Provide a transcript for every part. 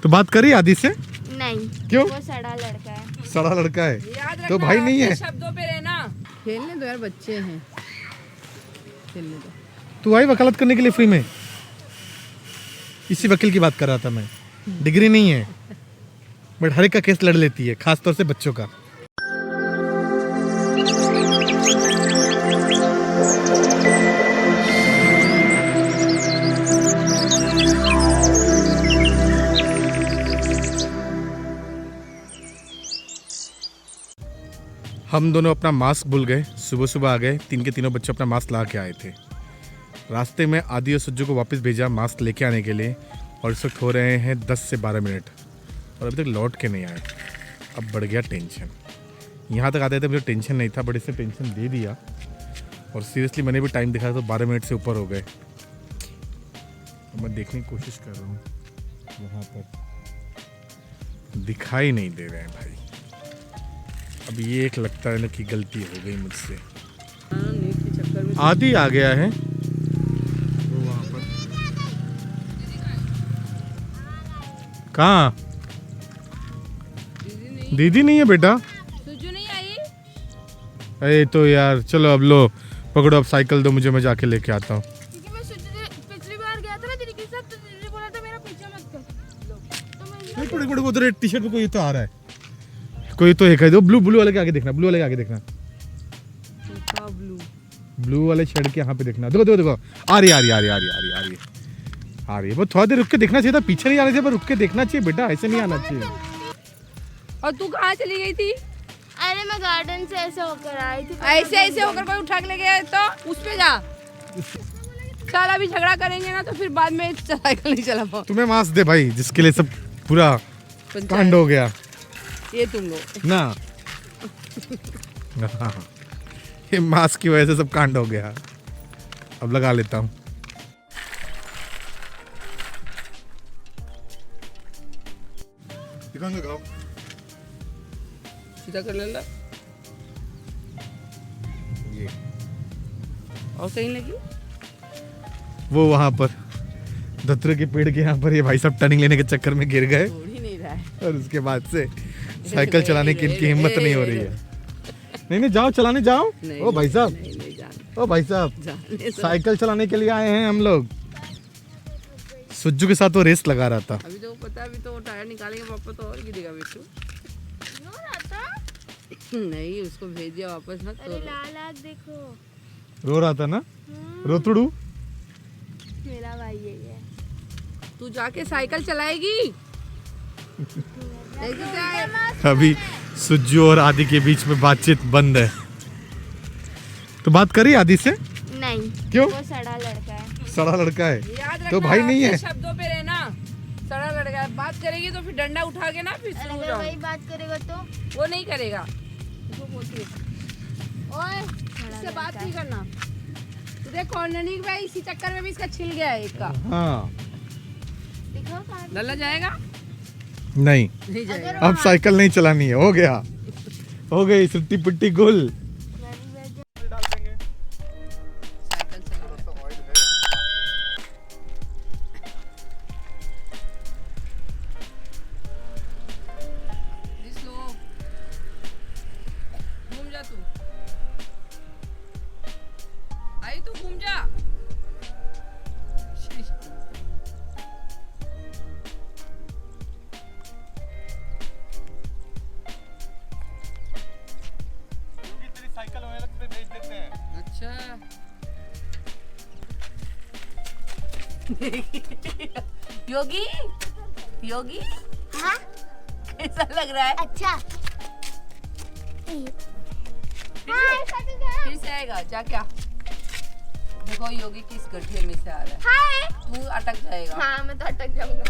तो बात करी आदि से? नहीं। क्यों? वो सड़ा लड़का है। सड़ा लड़का है तो भाई नहीं है। शब्दों पे रहना। खेलने दो यार, बच्चे हैं, खेलने दो। तू आई वकालत करने के लिए फ्री में? इसी वकील की बात कर रहा था मैं। डिग्री नहीं है बट हर एक का केस लड़ लेती है, खासतौर से बच्चों का। हम दोनों अपना मास्क भूल गए, सुबह सुबह आ गए, तीन के तीनों बच्चे अपना मास्क ला के आए थे। रास्ते में आदि और सुज्जू को वापस भेजा मास्क लेके आने के लिए, और इस वक्त हो रहे हैं 10 से 12 मिनट और अभी तक लौट के नहीं आए। अब बढ़ गया टेंशन। यहाँ तक आते थे मुझे टेंशन नहीं था, बट इससे टेंशन दे दिया। और सीरियसली मैंने भी टाइम देखा तो 12 मिनट से ऊपर हो गए। तो मैं देखने की कोशिश कर रहा हूँ, वहाँ पर दिखाई नहीं दे रहे हैं भाई। अब ये एक लगता है ना कि गलती हो गई मुझसे। आदि आ गया है वो वहाँ पर। कहाँ? दीदी नहीं है बेटा। सुजू नहीं आई? अरे तो यार चलो अब लो पकड़ो, अब साइकिल दो मुझे, मैं जाके लेके आता हूँ। पिछली बार गया था ना दीदी के साथ, तो दीदी बोला था मेरा पीछे मत कर। तो मैं उधर टी शर्ट में कोई तो आ रहा है, कोई तो एक है। दो ब्लू वाले के आगे देखना, ब्लू वाले के आगे देखना, ब्लू वाले शर्ट के यहाँ पे देखना। देखो आ रही है। वो थोड़ा देर रुक के देखना चाहिए था, पीछे नहीं आना चाहिए, पर रुक के देखना चाहिए बेटा, ऐसे नहीं आना चाहिए। और तू कहाँ चली गई थी? अरे मैं गार्डन से ऐसे होकर आई थी। ऐसे होकर कोई उठा के ले गया तो उस पे जा। चल अभी झगड़ा करेंगे ना तो फिर बाद में साइकिल नहीं चला पाओ। तुम्हें मास्क दे भाई, जिसके लिए सब पूरा कांड हो गया ये तुम लोग ना। ये मास्क की वजह से सब कांड हो गया। अब लगा लेता हूँ। सीधा कर ले ला। ये और कहीं लगी? वो वहाँ पर धतूरे के पेड़ के यहाँ पर ये भाई साहब टर्निंग लेने के चक्कर में गिर गए, छोड़ ही नहीं रहा है। और उसके बाद से साइकिल चलाने की इनकी हिम्मत नहीं हो रही है। नहीं जाओ चलाने जाओ। ओ भाई साहब, ओ भाई साहब, साइकिल चलाने के लिए आए हैं हम लोग। सुज्जू के साथ वो रेस लगा रहा था। अभी तो पता है, अभी तो टायर निकालेंगे पापा तो और गिरेगा बिट्टू। नहीं उसको भेज दिया वापस ना तो। लाल आग देखो, रो रहा था ना, रोतड़ू। मेरा भाई यही है। तू जाके साइकिल चलाएगी? अभी सुज्जू और आदि के बीच में बातचीत बंद है। तो बात करी आदि से? नहीं। क्यों? वो सड़ा लड़का है। सड़ा लड़का है याद तो भाई नहीं है। शब्दों पे रहना। सड़ा लड़का है, बात करेगी तो फिर डंडा उठा के ना फिर अगर वही बात करेगा तो वो नहीं करेगा। ओए इससे बात नहीं करना। तू देख कॉर्नरी भाई, इसी चक्कर में भी इसका छिल गया है एक का। हाँ दिखाओ कहाँ। लल्ला जाएगा? नहीं, नहीं जाएगा। अब साइकिल नहीं चलानी है, हो गया, हो गई सिट्टी पिट्टी गुल। घूम जा तू, आई तू घूम जा। अच्छा योगी, योगी हाँ? कैसा लग रहा है? अच्छा। फिर से आएगा जा क्या? देखो योगी किस गड्ढे में से आ रहा है। हाय। तू अटक जाएगा। हाँ मैं तो अटक जाऊंगा।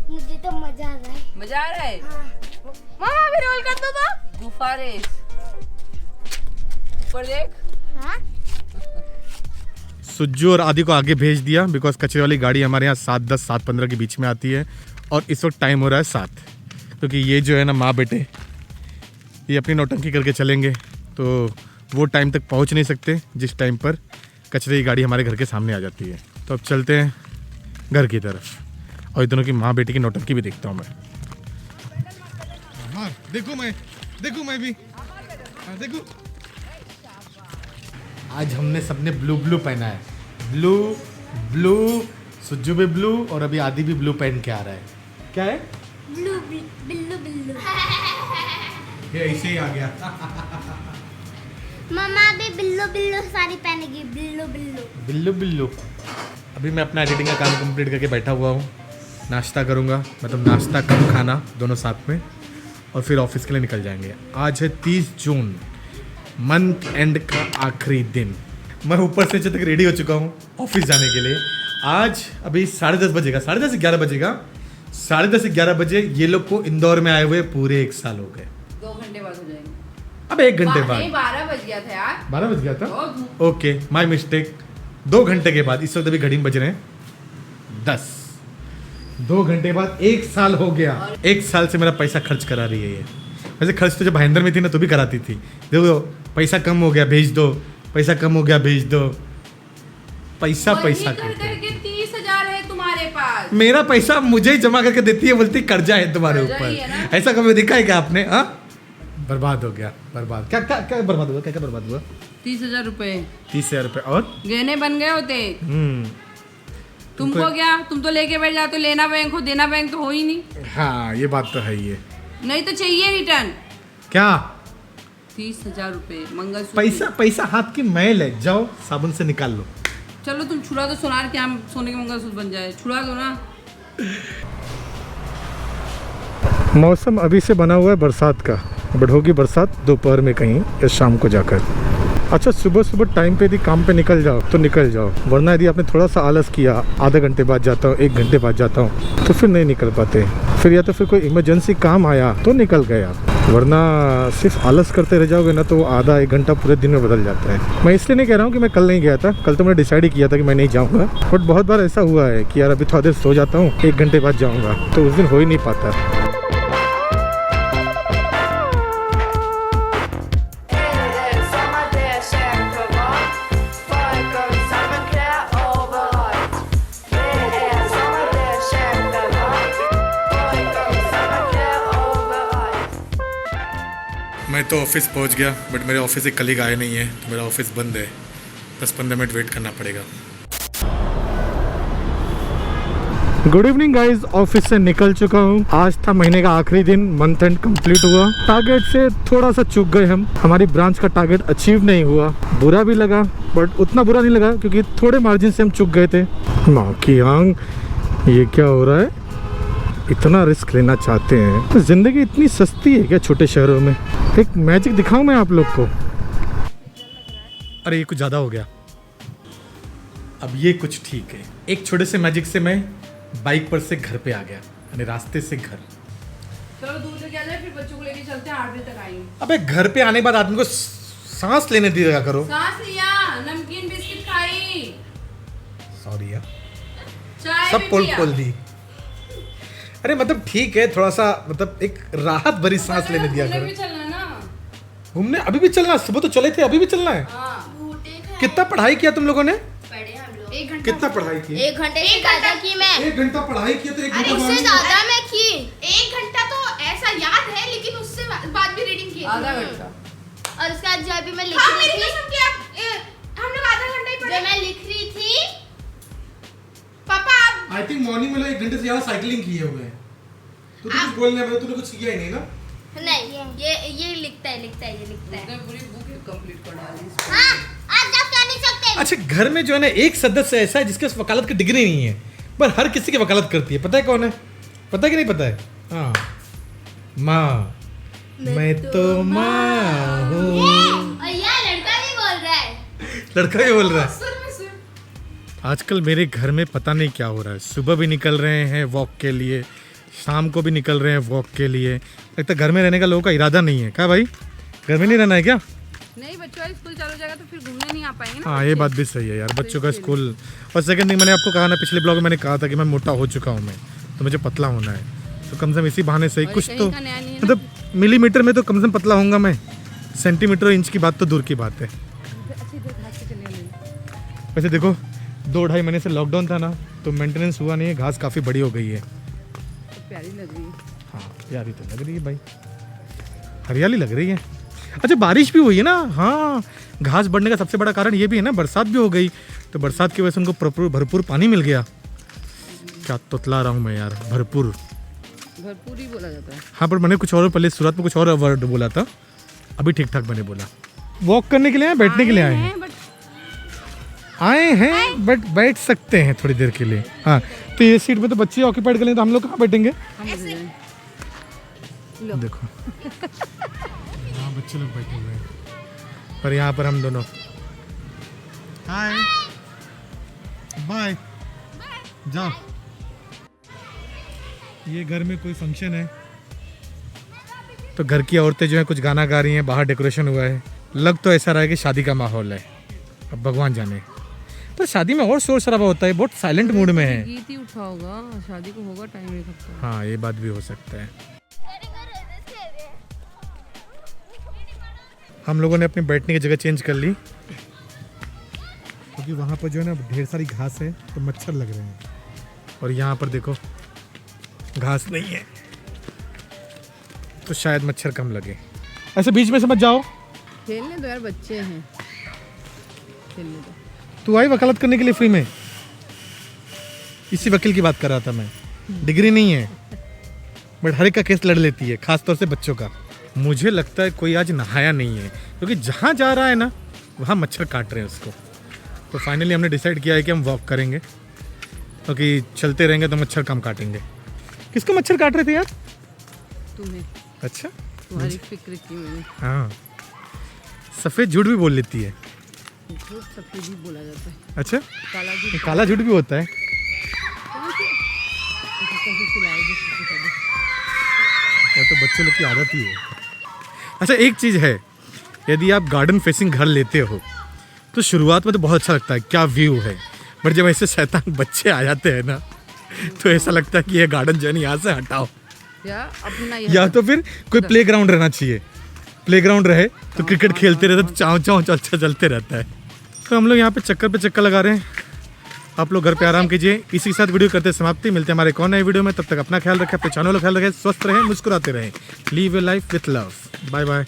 मुझे तो मजा आ रहा है। मजा आ रहा है? मामा भी रोल कर दो तो। गुफा रेस ऊपर देख। हाँ? सुज्जू और आदि को आगे भेज दिया, बिकॉज कचरे वाली गाड़ी हमारे यहाँ 7:10 7:15 के बीच में आती है, और इस वक्त टाइम हो रहा है 7, क्योंकि ये जो है ना माँ बेटे ये अपनी नौटंकी करके चलेंगे, तो वो टाइम तक पहुँच नहीं सकते जिस टाइम पर कचरे की गाड़ी हमारे घर के सामने आ जाती है। तो अब चलते हैं घर की तरफ। और दोनों की माँ बेटी की नौटंकी भी देखता हूँ मैं। हाँ देखो मैं भी देखो। आज हमने सबने ब्लू पहना है, ब्लू सुज्जू भी ब्लू और अभी आदि भी ब्लू पहन के आ रहा है। क्या है? बिल्लू ये ऐसे ही आ गया। मम्मा भी बिल्लू साड़ी पहनेगी, बिल्लू। अभी मैं अपना एडिटिंग का काम कंप्लीट करके बैठा हुआ हूँ, नाश्ता करूँगा, मतलब नाश्ता कम खाना दोनों साथ में, और फिर ऑफिस के लिए निकल जाएंगे। आज है 30 जून, मंथ एंड का आखिरी दिन। मैं ऊपर से नीचे तक रेडी हो चुका हूँ ऑफिस जाने के लिए। आज अभी 10:30 बजेगा, 10:30 11 बजेगा, 10:30 11 बजे ये लोग को इंदौर में आए हुए पूरे 1 साल हो गए। 2 घंटे बाद हो जाएंगे। अब 1 घंटे बाद, 12 बज गया था यार। 12 बज गया था, ओके माय मिस्टेक। 2 घंटे के बाद, इस वक्त अभी घड़ी में बज रहे हैं 10। 2 घंटे बाद 1 साल हो गया। 1 साल से मेरा पैसा खर्च करा रही है ये। वैसे खर्च तो जब भाईंदर में थी ना तो भी कराती थी। देखो पैसा कम हो गया भेज दो, पैसा कम हो गया भेज दो, पैसा कर करके। करके 30,000 है तुम्हारे पास। मेरा पैसा मुझे ही जमा करके देती है, बोलती कर्जा है तुम्हारे कर्जा ही है ऊपर। ना। ऐसा कभी दिखा है क्या आपने? हाँ बर्बाद हो गया, बर्बाद। क्या क्या क्या बर्बाद हुआ? क्या बर्बाद हुआ? 30,000 रुपए 30,000 रुपये और गहने बन गए होते। हम्म। तुमको क्या, तुम तो लेके बैठ जाते, लेना बैंक हो देना बैंक तो हो ही नहीं। हाँ ये बात तो है ही है। नहीं तो चाहिए रिटर्न। क्या 30,000 रुपए मंगलसूत्र। पैसा हाथ की मैल है, जाओ साबुन से निकाल लो। चलो तुम छुड़ा दो सोनार के, हम सोने के मंगलसूत्र बन जाए, छुड़ा दो ना। मौसम अभी से बना हुआ है बरसात का, बट होगी बरसात दोपहर में कहीं या शाम को जाकर। अच्छा सुबह टाइम पे यदि काम पे निकल जाओ तो निकल जाओ, वरना यदि आपने थोड़ा सा आलस किया, आधा घंटे बाद जाता हूँ 1 घंटे बाद जाता हूँ, तो फिर नहीं निकल पाते। फिर या तो फिर कोई इमरजेंसी काम आया तो निकल गए आप, वरना सिर्फ आलस करते रह जाओगे ना तो आधा 1 घंटा पूरे दिन में बदल जाता है। मैं इसलिए नहीं कह रहा हूँ कि मैं कल नहीं गया था, कल तो मैंने डिसाइड ही किया था कि मैं नहीं जाऊँगा, बट बहुत बार ऐसा हुआ है कि यार अभी थोड़ा देर सो जाता हूँ, 1 घंटे बाद जाऊँगा, तो उस दिन हो ही नहीं पाता। मैं तो ऑफिस पहुंच गया, बट मेरे ऑफिस से कलीग आए नहीं है, तो मेरा ऑफिस बंद है। 10-15 मिनट वेट करना पड़ेगा। गुड इवनिंग गाइज, ऑफिस से निकल चुका हूँ। आज था महीने का आखिरी दिन, मंथ एंड कंप्लीट हुआ। टारगेट से थोड़ा सा चूक गए हम, हमारी ब्रांच का टारगेट अचीव नहीं हुआ। बुरा भी लगा, बट उतना बुरा नहीं लगा क्योंकि थोड़े मार्जिन से हम चूक गए थे। माँ की आंख, ये क्या हो रहा है? इतना रिस्क लेना चाहते हैं तो जिंदगी इतनी सस्ती है क्या छोटे शहरों में? एक मैजिक दिखाऊं मैं आप लोग को। अरे ये कुछ ज़्यादा हो गया, अब ये कुछ ठीक है। एक छोटे से मैजिक से मैं बाइक पर से घर पे आ गया, यानी रास्ते से घर। चलो दूर से क्या जाए, फिर बच्चों को लेके चलते हैं, 8 बजे तक आएंगे। अबे घर पे आने के बाद आदमी को सांस लेने दिया करो। सांस लिया, नमकीन बिस्किट खाई, सॉरी यार, चाय सब भी पोल पिया। खोल दी। अरे मतलब ठीक है, थोड़ा सा मतलब एक राहत भरी सांस लेने दिया घूमने करो। भी चलना ना। घूमने अभी भी चलना? सुबह तो चले थे, अभी भी चलना है? हाँ। कितना पढ़ाई किया तुम लोगों ने? पढ़े हम लोग 1 घंटा। कितना पढ़ाई की? 1 घंटे से ज्यादा की मैं। 1 घंटा पढ़ाई की तो 1 अरे घंटा उससे बाद- ज्यादा मैं की। 1 घंटा तो ऐसा याद है, लेकिन उससे बाद भी रीडिंग की। आधा घंटा। और उसके बाद जब भी मैं लिख रही थी, हम लोग आधा घंटा ही पढ़े। जब मैं लिख रही थी, पापा आप आई थिंक मॉर्निंग में लोग 1 घंटे से ज्यादा साइकिलिंग किए हुए हैं। तू तो कुछ बोलने वाला, तूने कुछ किया ही नहीं ना? नहीं, ये लिखता है, ये लिखता है। उसने पूरी बुक कंप्लीट कर डाली। हाँ, आज आप क्या नहीं सकते। अच्छा घर में जो है ना एक सदस्य ऐसा है जिसके पास वकालत की डिग्री नहीं है, पर हर किसी की वकालत करती है। पता है कौन है? पता है कि नहीं पता है? हाँ, माँ। मैं तो माँ हूँ। और यार लड़का भी बोल रहा है। लड़का ही बोल रहा है। सुर में सुर। आजकल मेरे घर में पता नहीं क्या हो रहा है, सुबह भी निकल रहे हैं वॉक के लिए, शाम को भी निकल रहे हैं वॉक के लिए। लगता है घर में रहने का लोगों का इरादा नहीं है। क्या भाई, घर में नहीं रहना है क्या? नहीं, बच्चों का स्कूल चालू हो जाएगा तो फिर घूमने नहीं आ पाएंगे ना। हाँ ये बात भी सही है यार, बच्चों का स्कूल। और सेकंड थिंग, मैंने आपको कहा ना, पिछले ब्लॉग में मैंने कहा था कि मैं मोटा हो चुका हूँ मैं, तो मुझे पतला होना है। तो कम से कम इसी बहाने से ही और कुछ कहीं तो का नया नहीं है ना। मतलब मिलीमीटर में तो कम से कम पतला होऊंगा मैं, सेंटीमीटर इंच की बात तो दूर की बात है। अच्छी देर भाग के चले गए। वैसे देखो 2-2.5 महीने से लॉकडाउन था ना, तो मेंटेनेंस हुआ नहीं है, घास काफ़ी बड़ी हो गई है। तो प्यारी लग रही है। हाँ प्यारी तो लग रही है भाई, हरियाली लग रही है। अच्छा बारिश भी हुई है ना, हाँ घास बढ़ने का सबसे बड़ा कारण ये भी है ना, बरसात भी हो गई, तो बरसात की वजह से उनको भरपूर पानी मिल गया। क्या तोतला रहा हूँ मैं यार, भरपूर भरपूर ही बोला जाता है। हाँ पर मैंने कुछ और पहले शुरुआत में कुछ और वर्ड बोला था, अभी ठीक ठाक मैंने बोला। वॉक करने के लिए आए, बैठने के लिए आए हैं? आए हैं बट बैठ सकते हैं थोड़ी देर के लिए। हाँ तो ये सीट में तो बच्चे ऑक्यूपाइड कर लें, तो हम लोग कहाँ बैठेंगे? देखो हाँ बच्चे लोग बैठे हुए हैं, और यहाँ पर हम दोनों। हाय बाय, जाओ। ये घर में कोई फंक्शन है, तो घर की औरतें जो है कुछ गाना गा रही हैं, बाहर डेकोरेशन हुआ है, लग तो ऐसा रहा है कि शादी का माहौल है। अब भगवान जाने, पर शादी में और शोर शराबा होता है, बहुत साइलेंट मूड में है। गीत ही उठा होगा, शादी को होगा टाइम एक हफ्ता। हाँ ये बात भी हो सकता है। हम लोगों ने अपनी बैठने की जगह चेंज कर ली, क्योंकि वहाँ पर जो है ना ढेर सारी घास है, तो मच्छर लग रहे हैं, और यहाँ पर देखो घास नहीं है, तो शायद मच्छर कम लगे। ऐसे बीच में से मत जाओ, खेलने दो यार, बच्चे हैं, खेलने दो। तू आई वकालत करने के लिए फ्री में? इसी वकील की बात कर रहा था मैं, डिग्री नहीं है बट हर एक का केस लड़ लेती है, खासतौर से बच्चों का। मुझे लगता है कोई आज नहाया नहीं है, क्योंकि जहाँ जा रहा है ना वहाँ मच्छर काट रहे हैं उसको। तो फाइनली हमने डिसाइड किया है कि हम वॉक करेंगे, क्योंकि चलते रहेंगे तो मच्छर कम काटेंगे। किसको मच्छर काट रहे थे यार? तुम्हें। अच्छा तुम्हारी फिक्र की मैंने। हाँ सफ़ेद झूठ भी बोल लेती है। झूठ सफेद ही बोला जाता है। अच्छा काला झूठ काला झूठ भी होता है? कैसे खिलाएगी किसी को भी। या तो बच्चे लोग की आदत ही है। अच्छा एक चीज़ है, यदि आप गार्डन फेसिंग घर लेते हो तो शुरुआत में तो बहुत अच्छा लगता है, क्या व्यू है, बट जब ऐसे शैतान बच्चे आ जाते हैं ना, तो ऐसा लगता है कि ये गार्डन जो है यहाँ से हटाओ, या अपना या तो फिर कोई प्लेग्राउंड रहना चाहिए। प्लेग्राउंड रहे तो क्रिकेट खेलते रहते, तो चाँव चाँव अच्छा चलते रहता है। तो हम लोग यहाँ पे चक्कर लगा रहे हैं। आप लोग घर पे आराम कीजिए। इसी के साथ वीडियो करते समाप्ति। मिलते हैं हमारे एक और नए वीडियो में, तब तक अपना ख्याल रखें, अपने चैनल का ख्याल रखें, स्वस्थ रहें, मुस्कुराते रहें। Live your life with love. Bye bye.